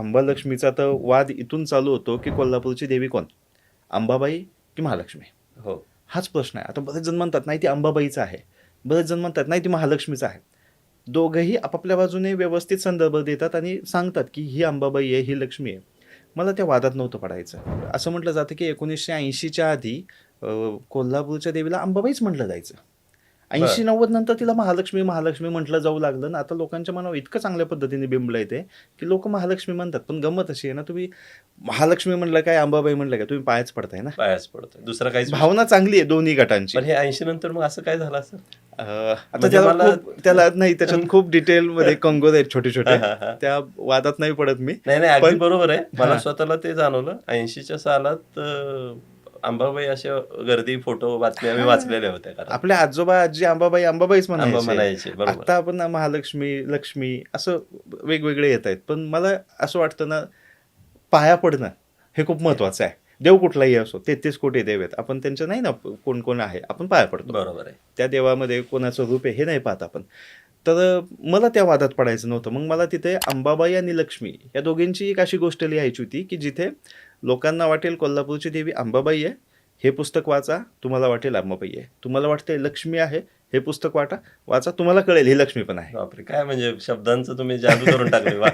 अंबालक्ष्मीचा तर वाद इथून चालू होतो की कोल्हापूरची देवी कोण, अंबाबाई की महालक्ष्मी. हो. हाच प्रश्न आहे. आता बरेच जण म्हणतात नाही ती अंबाबाईचं आहे, बरेच जण म्हणतात नाही ती महालक्ष्मीचं आहे. दोघंही आपापल्या बाजूने व्यवस्थित संदर्भ देतात आणि सांगतात की ही अंबाबाई आहे, ही लक्ष्मी आहे. मला त्या वादात नव्हतं पडायचं. असं म्हटलं जातं की 1980च्या आधी कोल्हापूरच्या देवीला अंबाबाईच म्हटलं जायचं. 80-90 नंतर तिला महालक्ष्मी महालक्ष्मी म्हटलं जाऊ लागलं ना. आता लोकांच्या मनावर इतकं चांगल्या पद्धतीने बिंबलं येते की लोक महालक्ष्मी म्हणतात. पण गंमत अशी आहे ना, तुम्ही महालक्ष्मी म्हणलं काय अंबाबाई म्हणलं काय, तुम्ही पायच पडताय ना. पायाच पडतोय, दुसरा काहीच भावना चांगली आहे दोन्ही गटांची. पण हे 80 नंतर मग असं काय झालं असं आता म्हणजे त्याला नाही, त्याच्यात खूप डिटेलमध्ये कंगोर आहेत छोटे छोटे, त्या वादात नाही पडत मी. नाही अगदी बरोबर आहे. मला स्वतःला ते जाणवलं 80च्या सालात अंबाबाई अशा गर्दी फोटो बातम्या आम्ही वाचलेल्या होत्या. कारण आपल्या आजोबा आजी अंबाबाई अंबाबाईच म्हणायचे. आता आपण महालक्ष्मी लक्ष्मी असं वेगवेगळे येत आहेत. पण मला असं वाटतं ना, पाया पडणं हे खूप महत्वाचं आहे. देव कुठलाही असो, 33 कोटी देव आहेत, आपण त्यांचं नाही ना कोण कोण आहे आपण पाया पडतो. बरोबर आहे. त्या देवामध्ये कोणाचं रूप आहे हे नाही पाहत आपण. तर मला त्या वादात पडायचं नव्हतं. मग मला तिथे अंबाबाई आणि लक्ष्मी या दोघींची एक अशी गोष्ट लिहायची होती की जिथे लोकांना वाटेल कोल्हापूरची देवी अंबाबाई आहे, हे पुस्तक वाचा, तुम्हाला वाटेल अंबाबाई आहे. तुम्हाला वाटते लक्ष्मी आहे, हे पुस्तक वाचा, तुम्हाला कळेल ही लक्ष्मी पण आहे. बापरे, काय म्हणजे शब्दांचं तुम्ही जादू करून टाकले. वा.